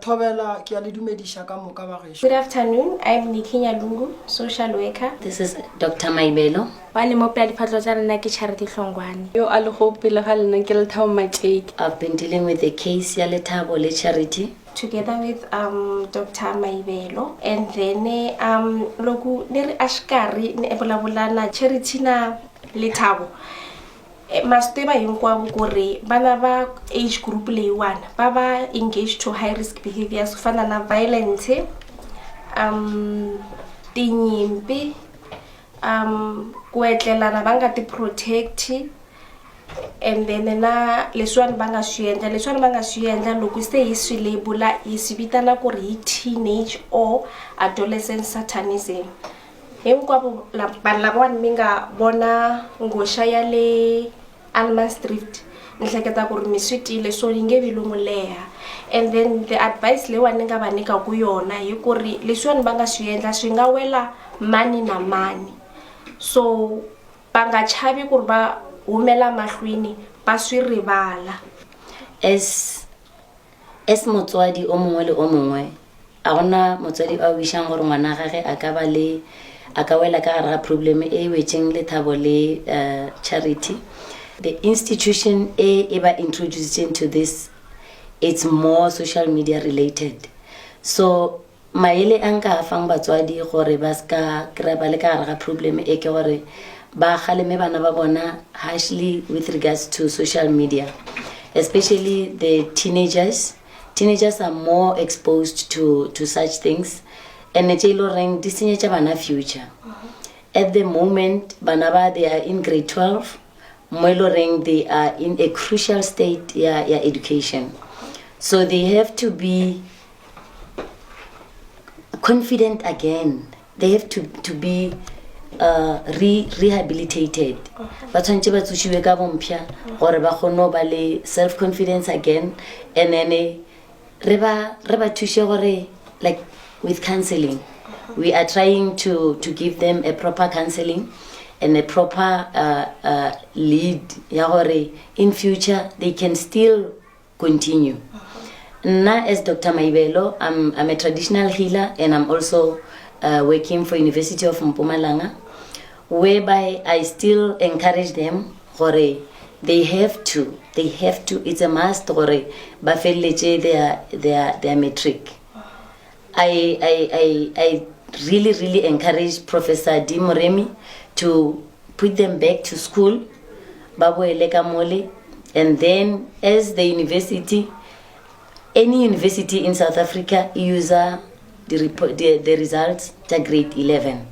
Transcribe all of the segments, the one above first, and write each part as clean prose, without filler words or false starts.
thobela ke a le dumedisha ka moka ba gesho. Good afternoon. I'm Nikinya Lungu, social worker. This is Dr. Maibelo. Wale mo pla diphatlo tsa nna ke Charity Hlongwane. Yo a le go pele ga lena ke Lethabo Matjeki. I've been dealing with the case ya Lethabo le Charity. Together with Dr. Maibelo, and then loku neri ashkari ne ebolabulana Charity na Lethabo. Masteba hinkwawo gore bana ba age group leyi1 ba engaged to high risk behaviors fana na violence, tinyimpi, ku etlelana va nga ti protect, and then na leswiwani va nga swi endla loko se hi swi labela hi swi vitana ku ri hi teenage or adolescent satanism. Hinkwavo vanhu lavawani mi nga vona ngoxa ya le Almansdrift ni hleketa ku ri mi swi tile so yi nge vi lomu leha, and then the advice leyiwani ni nga va nyikaku yona hi ku ri leswiwani va nga swi endla swi nga wela mani na mani, so va nga chavi ku ri va humela mahlweni ba swi rivala. As motswadi o mongwe le o mongwe a gona motswadi a wishang gore ngwana gage a ka wela ka gare ga problem e wetseng Lethabo le Charity. The institution ever introduced into this, it's more social media related. So maele anka fang batswadi gore ba ska kra ba le ka gare ga problem e ke gore ba khaleme bana ba bona harshly with regards to social media, especially the teenagers. Teenagers are more exposed to such things, and ring disenyecha bana future. At the moment banaba they are in grade 12, ring they are in a crucial state education, so they have to be confident again. They have to be rehabilitated. Ba tshwantse ba tsushiwe ka bompya gore ba kgone ba le self confidence again, and then re ba thushe gore like with counseling. We are trying to give them a proper counseling and a proper lead ya gore in future they can still continue. Now, as Dr. Maibelo, I'm a traditional healer, and I'm also working for University of Mpumalanga, whereby I still encourage them gore they have to, it's a must gore ba felletse their matric. I really encourage Professor D. Moremi to put them back to school, Babu Eleka Mole, and then as the university, any university in South Africa uses the results to grade 11.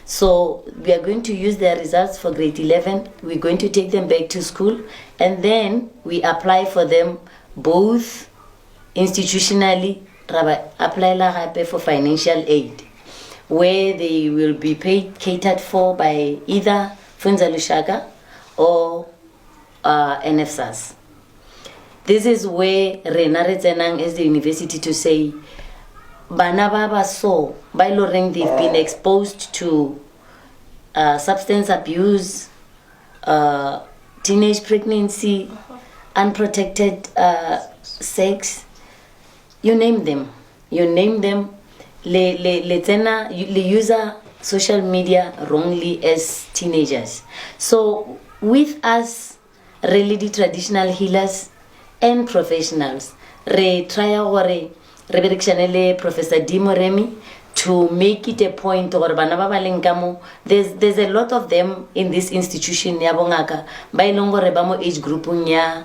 So we are going to use their results for grade 11. We're going to take them back to school, and then we apply for them both institutionally, apply la for financial aid, where they will be catered for by either Funza Lushaka or NFSAS. This is where Rena Retsenang is the university to say, Bana Baba so by Loreng they've been exposed to substance abuse, teenage pregnancy, unprotected sex. You name them. Le user social media wrongly as teenagers. So with us, really the traditional healers and professionals, re try gore re berekisane Professor D. Moremi to make it a point gore bana ba baleng ka mo, there's a lot of them in this institution ya bongaka ba ileng gore ba mo age groupung ya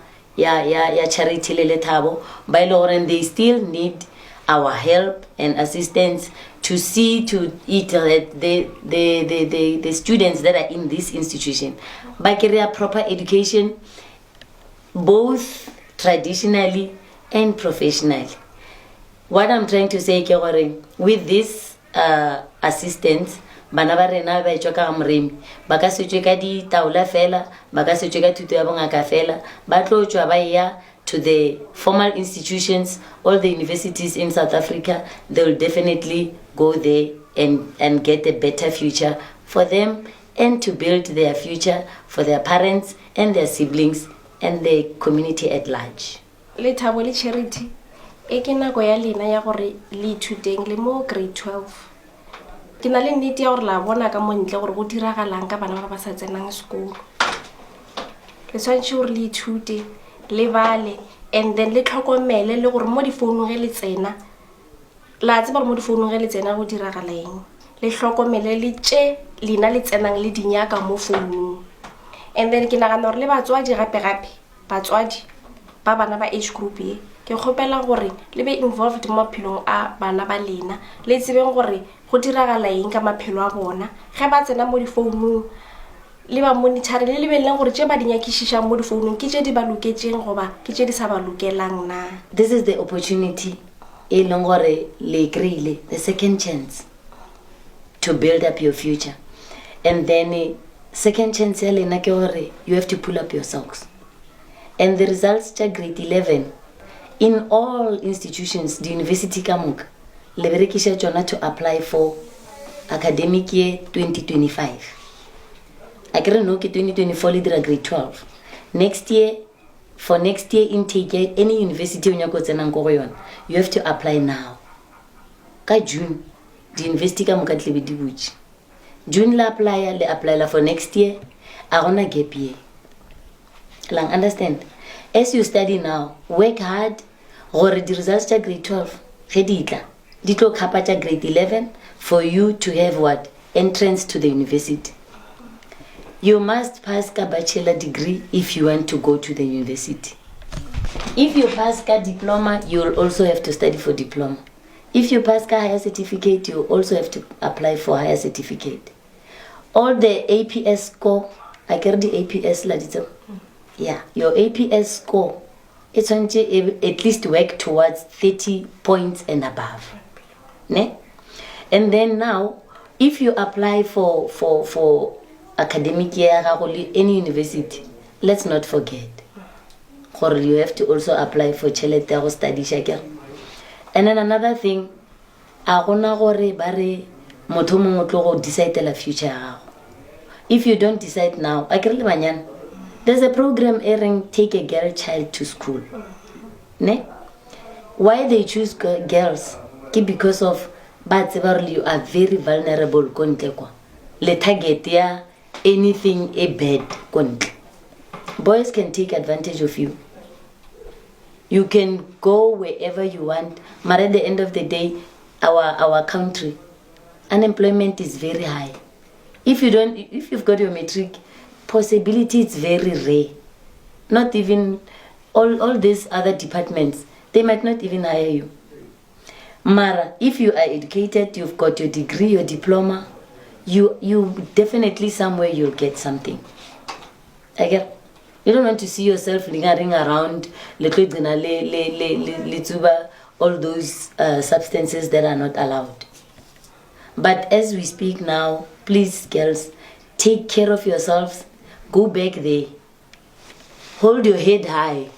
Charity le Lethabo, ba ile gore they still need our help and assistance to see to it that the students that are in this institution ba kry proper education, both traditionally and professionally. What I'm trying to say ke gore with this assistance, bana ba rena ba etswa ka Moremi ba ka setswe ka di taola fela, ba ka setswe ka thuto ya bongaka fela, ba tlo tswa ba ya to the formal institutions, all the universities in South Africa. They will definitely go there and get a better future for them, and to build their future for their parents and their siblings and the community at large. Lethabo le Charity e ke nako ya lena ya gore le ithuteng le mo grade 12 ke na le nnete ya gore la bona ka montle gore go diragalang ka bana ba sa tsenang sekolo le tshwantse gore le ithute le bale and then le tlhokomele le gore mo difounung ge le tsena la tseba gore mo difounung ge le tsena go diragalang le tlhokomele le tše lena le tsenang le dinyaka mo founung and then ke nagana gore le batswadi gape batswadi ba bana ba age group ye ke kgopela gore le be involved mo maphelong a bana ba lena le tsebeng gore go diragala eng ka maphelo a bona ge ba tsena mo difounung le ba monitore le lebeleng gore tše ba di nyakišišang mo difounung ke tše di ba loketšeng goba ke tše di sa ba lokelang na. This is the opportunity e leng gore le kry-ile the second chance to build up your future, and then second chance ya lena ke gore you have to pull up your socks. And the results tša grade 11 in all institutions, the university ka moka le berekiša tšona to apply for academic year 2025. I can't know 2024 leader grade 12. Next year, for next year intake, any university you have to apply now. Ka June, the university ka muka tlebe di butse. June la apply for next year, a gonna gap year. Lang understand? As you study now, work hard, gore the results to grade 12, di tlo khapa tša grade 11 for you to have what? Entrance to the university. You must pass a bachelor degree if you want to go to the university. If you pass a diploma, you will also have to study for diploma. If you pass a higher certificate, you also have to apply for higher certificate. All the APS score, I get the APS ladito. Yeah, your APS score, it's on at least work towards 30 points and above. Ne? And then now, if you apply for academic year any university, let's not forget you have to also apply for chelete go study shakere. And then another thing, a gona gore bare motho mongwe tlo go decide la future ya gago. If you don't decide now, a kere le banyana, there's a program airing take a girl child to school. Ne? Why they choose girls? Because of you are very vulnerable kontle kwa. Le target ya anything a bad kontle. Boys can take advantage of you. You can go wherever you want, but at the end of the day, our country, unemployment is very high. If you've got your matric, possibility is very rare. Not even all these other departments, they might not even hire you. Mara, if you are educated, you've got your degree, your diploma, you definitely somewhere you'll get something. Okay? You don't want to see yourself lingering around all those substances that are not allowed. But as we speak now, please girls, take care of yourselves. Go back there. Hold your head high.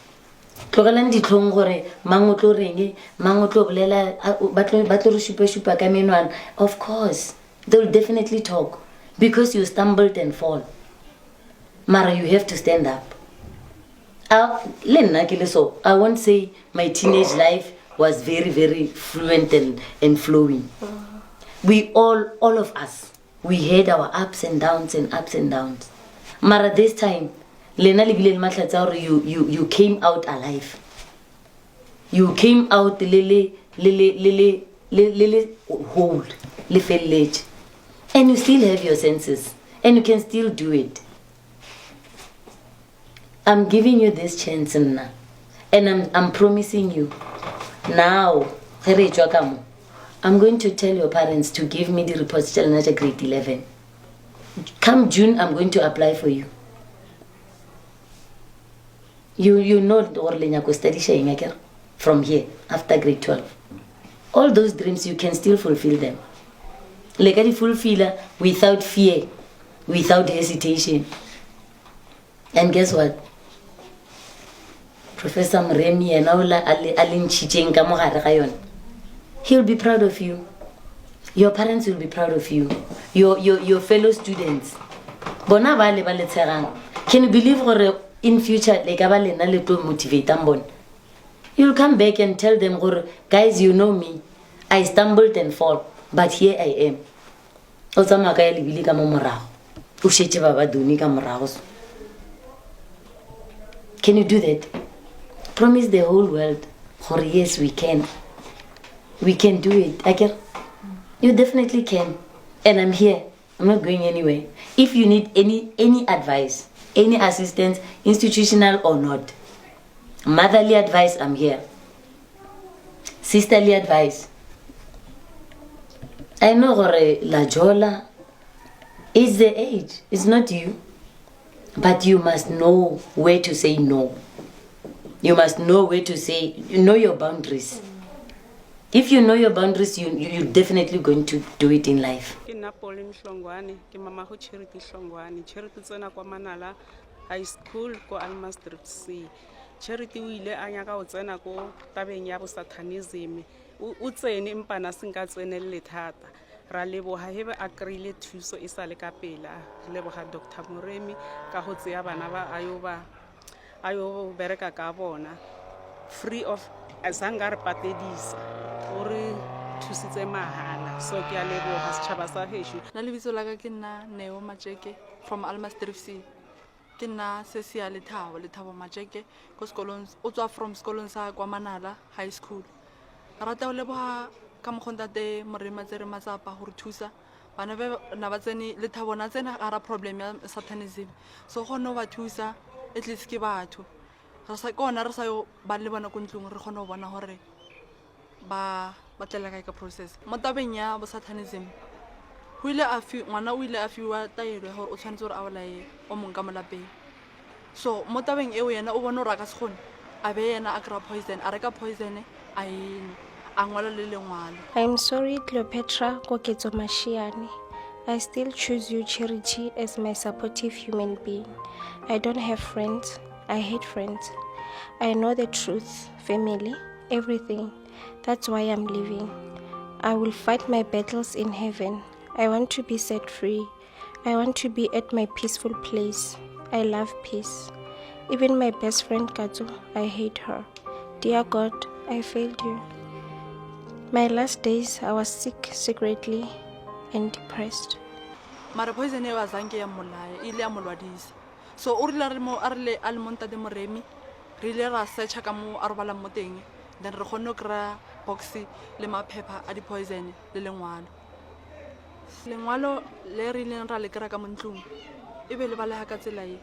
Of course, they'll definitely talk because you stumbled and fall. Mara, you have to stand up. I won't say my teenage life was very, very fluent and flowing. We all of us, we had our ups and downs and ups and downs. Mara, this time, you came out alive. You came out whole, and you still have your senses, and you can still do it. I'm giving you this chance now, and I'm promising you now. I'm going to tell your parents to give me the reports till grade 11. Come June, I'm going to apply for you. You know or study from here after grade 12. All those dreams you can still fulfill them. Like I fulfill without fear, without hesitation. And guess what? Professor Mremi and Alin Chicheng Kamoharayon. He'll be proud of you. Your parents will be proud of you. Your fellow students. Can you believe in future like motivate them? You'll come back and tell them, guys, you know me. I stumbled and fall, but here I am. Can you do that? Promise the whole world, yes, we can. We can do it. You definitely can. And I'm here. I'm not going anywhere. If you need any advice, any assistance, institutional or not, motherly advice, I'm here. Sisterly advice. I know La Jola is the age. It's not you. But you must know where to say no. You must know where to say, you know your boundaries. If you know your boundaries, you're definitely going to do it in life. Pauline Hlongwane, ke mama ho Charity Hlongwane. Charity tsena kwa Manala High School ko Alma Street C. Charity o ile a nyaka o tsena ko tabeng ya bo satanism. O tsene empa na senka tsenelle thata. Ra leboha hebe a krile thuso e sale ka pela. Leboha Dr. Moremi ka ho tseya bana ba ayo bereka ka bona free of azanga re patedisa ore thusitse mahala. So ke a leboha setjhaba sa heshu. Na lebitso la ka ke nna Neo Majeke from Alma Street C. Ke nna Sesia Lethabo Majeke ko sekolong o tswa from sekolong sa kwa Manala High School. Rata o leboha ka mogontate Moremi tsere matsapa ho re thusa bana ba na ba tsene Lethabo na tsena ara problem ya satanism. So go no ba thusa at least ke batho. Re sa kona re sa yo ba le bona ko ntlong re gone go bona hore ba tlela ka process mo tabeng ya bo satanism. Ngwana o ile a fiwa taelo hore o tshwanetse gore a bolae o mong ka molapeng. So mo tabeng eo yena o bona ra ka se gone a be yena a kra poison a reka poison a ene a ngwala le lengwalo. I'm sorry Cleopatra Koketso Mashiane. I still choose you, Charity, as my supportive human being. I don't have friends. I hate friends. I know the truth, family, everything. That's why I'm leaving. I will fight my battles in heaven. I want to be set free. I want to be at my peaceful place. I love peace. Even my best friend Katsu, I hate her. Dear God, I failed you. My last days, I was sick secretly and depressed. Mara poison e wa zange ya molaya ile ya molwadisa. So o rile re mo arile almonta de Moremi re ile ra searcha ka mo arobala mo teng then re gone kra boxi le maphepha a di poison le lengwalo le re ile ra le kra ka montlong e be le ba le ha ka tsela e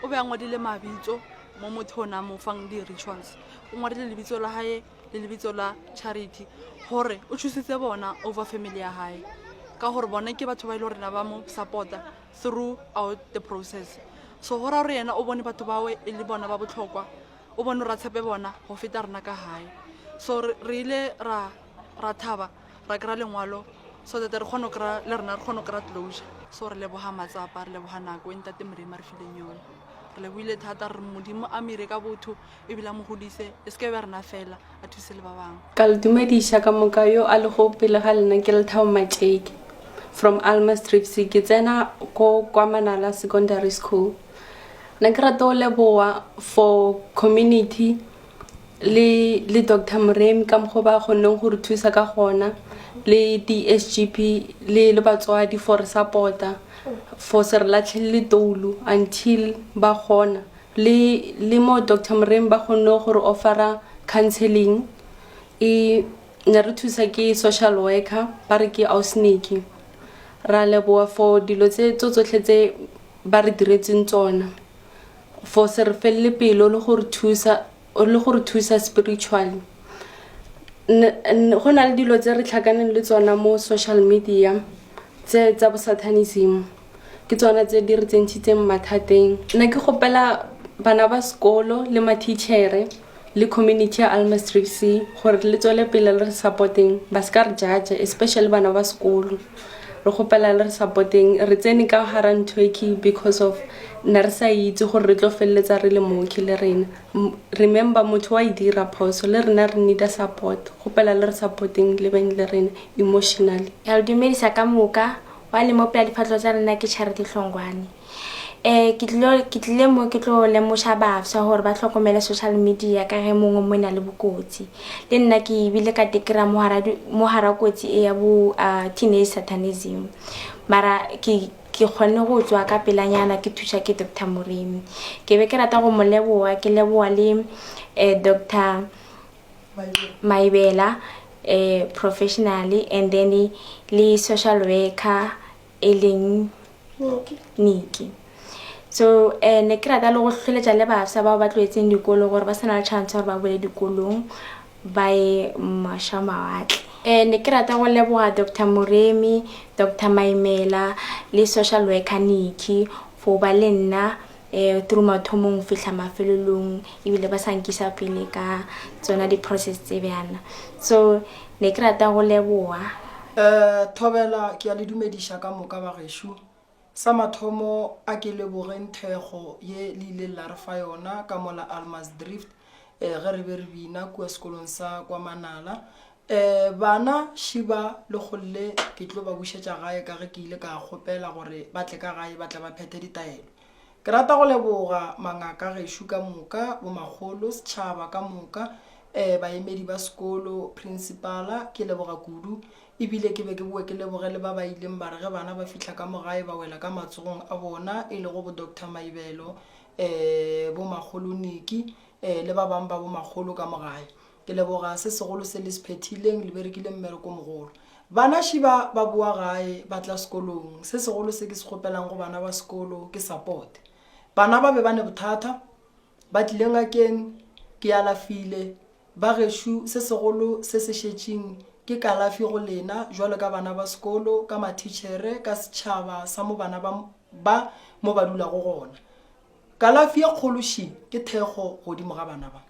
o be a ngwadile mabitso mo motho na mo fang di rituals o ngwadile lebitso la hae le lebitso la Charity hore o thusitse bona over family ya hae ka gore bona ke batho ba ile rena ba mo supporta throughout the process. So hora re yena o bone batho bawe e le bona ba botlhokwa o bone ra tshepe bona go feta rena ka hae. So re ile ra thaba ra kra lengwalo so that re kgone kra le rena re kgone kra closure. So re leboha matsapa re leboha nako Ntate Moremi re fileng yone re lebohile thata re modimo a mere ka botho e bila mo godise e se ke ba rena fela a thuse le ba bang. Ka le dumedisha ka moka yo a le go pele ga lena ke Lethabo Majeke from Alma Street C. Ke tsena ko kwa Manala Secondary School. Na ke rata o leboha for community le Dr. Moremi ka mo ba goneng go re thusa ka gona le di SGP le batswadi for supporta for se re latlhele toulu until ba gona le mo Dr. Moremi ba gonne gore offera counseling e na re thusa ke social worker ba re ke Ausniki ra leboha for dilo tse tsotlhe tse ba re diretseng tsona for se re felle pelo le gore thusa spiritually. Go na le dilo tse re tlhakaneng le tsona mo social media tse tsa bo satanism ke tsona tse di re tsentshitseng mathateng. Nna ke gopela bana ba sekolo le ma-teachere le community ya Alma Street C gore le tsole pele le supporting ba ska re judge especially bana ba sekolo re gopela le supporting re tsene ka haran tweki because of na re sa itse gore re tlo felletsa re le moki le rena. Remember motho wa idira phoso le rena re need support gopela le supporting le beng le rena emotionally. Ya dumedisa ka moka wa le mo pela diphatlo tsa rena ke Charity Hlongwane. ke tlile mo ke tlo lemoša bafsa gore ba tlhokomele social media ka ge mongwe mo na le bokotsi. Le nna ke ebile ka tekera mogara kotsi e ya bo teenage satanism, mara ke kgonne go tswa ka pelanyana ke thuša ke Dr. Moremi. Ke be ke rata go mo leboa, ke leboa le Dr. Maibela professionally, and then le social worker e leng Niki. So ne ke rata le go hloletša le bafsa bao ba tloetseng dikolo gore ba sena le chance gore ba bole dikolong ba e mašamawatle. Ne ke rata go leboga Dr. Moremi, Dr. Maimela le social worker Niki for ba le nna through mathomong fihla mafelelong ebile ba sa nkisa pele ka tsona di-process tse bjana. So ne ke rata go leboga. Thobela ke a le dumediša ka moka ba gešo. Sa mathomo a ke lebogeng thekgo ye le ile la re fa yona ka mola Almasdrift ge re be re bina kua sekolong sa kwa Manala. Bana šiba le golle ke tlo ba bušetša gae ka ge ke ile ka kgopela gore ba tle ka gae ba tla ba phethe ditaelo. Ke rata go leboga mangaka gešo ka moka, bo magolo setšhaba ka moka, baemedi ba sekolo, principala ke leboga kudu. Ebile ke be ke bue ke lebogele ba ba ileng ba re ge bana ba fihla ka mogae ba wela ka matsogong a bona e le go bo Dr. Maibelo, bo magolo Niki le ba bang ba bo magolo ka mogae. Ke leboga se segolo se le sephethileng le berekile mmereko mogolo. Bana šiba ba bua gae ba tla sekolong, se segolo se ke se kgopelang go bana ba sekolo ke support. Bana ba be ba ne bothata ba tlile ngakeng ke alafile ba gešo, se segolo se se šetšeng ke kalafi go lena jwalo ka bana ba sekolo, ka matitšhere, ka setšhaba sa mo bana ba mo ba dula go gona. Kalafi ya kgološi ke thekgo godimo ga bana ba.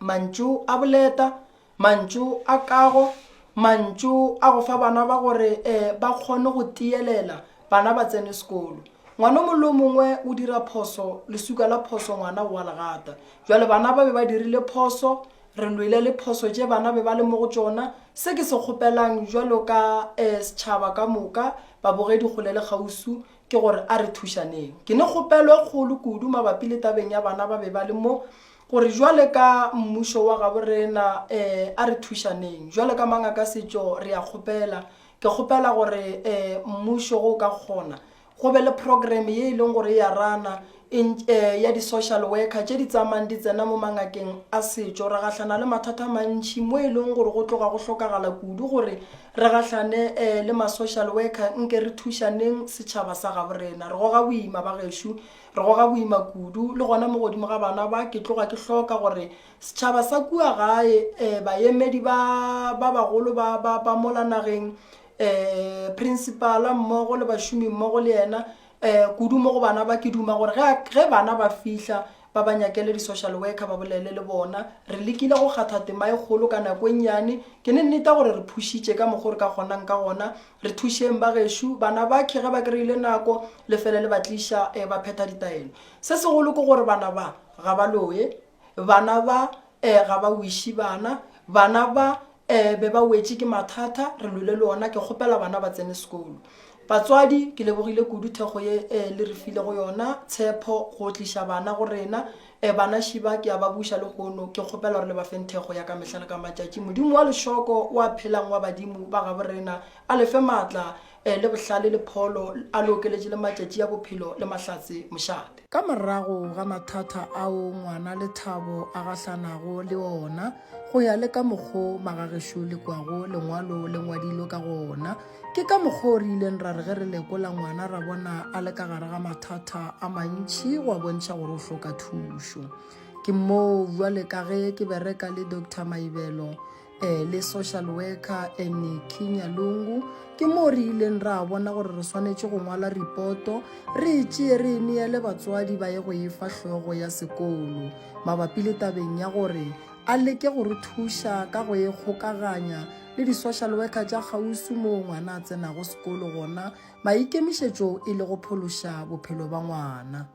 Mantšu a boleta, mantšu a kago, mantšu a go fa bana ba gore ba kgone go tielela bana ba tsene sekolo. Ngwana molo mongwe o dira phoso, lesuka la phoso ngwana wa legata. Jwale bana ba be ba dirile phoso, re lwele le phoso tše bana be ba le mo go tšona. Se ke se kgopelang jwalo ka setšhaba ka moka, babogedi kgole le kgausu, ke gore a re thušaneng. Ke ne kgopelo e kgolo kudu mabapi le tabeng ya bana ba be ba le mo, gore jwale ka mmušo wa gabo rena a re thušaneng. Jwale ka mangaka setšo re a kgopela, ke kgopela gore mmušo go ka kgona go be le program ye e leng gore ya rana ya di-social worker tše di tsamang di tsena mo mangakeng a setšo. Re gahlana le mathata mantši mo e leng gore go tloga go hlokagala kudu gore re gahlane le ma-social worker nke re thušaneng setšhaba sa gabo rena. Re goga boima ba gešo, re goga boima kudu le gona mo godimo ga bana ba ke tloga ke hloka gore setšhaba sa kua gae baemedi ba bagolo ba mola nageng, principala mmogo le bašomi mmogo le yena kudu mo go bana ba ke duma gore ge bana ba fihla ba ba nyakele di-social worker ba bolele le bona. Re lekile go kgatha tema e kgolo ka nako e nnyane, ke ne nneta gore re phušitše ka mokgwa re ka kgonang ka gona. Re thušeng ba gešo bana ba ke ge ba kry-ile nako lefele le batliša ba phetha ditaelo. Se segolo ke gore bana ba ga ba loye, bana ba ga ba wiši bana ba be ba wetše ke mathata. Re lwele le ona, ke kgopela bana ba tsene sekolo. Batswadi ke lebogile kudu thekgo ye le re file go yona tshepo go tliša bana go rena. Bana šiba ke a ba buša le gono, ke kgopela gore le ba feng thekgo ya ka mehla le ka matšatši. Modimo wa lešoko wa phelang wa badimo ba gabo rena a lefe maatla le bohlale le pholo, a le okeletše le matšatši a bophelo le mahlatse mošate. Ka morago ga mathata ao ngwana Lethabo a gahlanago le ona, go ya le ka mokgwa magagešo le kwago lengwalo le ngwadilo ka gona, ke ka mokgwa o re ileng ra re ge re lekola ngwana ra bona a le ka gare ga mathata a mantši go a bontšha gore o hloka thušo. Ke moo jwale ka ge ke bereka le Dr. Maibelo le social worker Niki Nyalungu, ke moo re ileng ra bona gore re swanetše go ngwala repoto re tšee re neele batswadi ba ye go efa hlogo ya sekolo mabapi le tabeng ya gore a leke go re thuša ka go e kgokaganya le di-social worker tša kgausu moo ngwana a tsenago sekolo gona, maikemišetšo e le go phološa bophelo ba ngwana.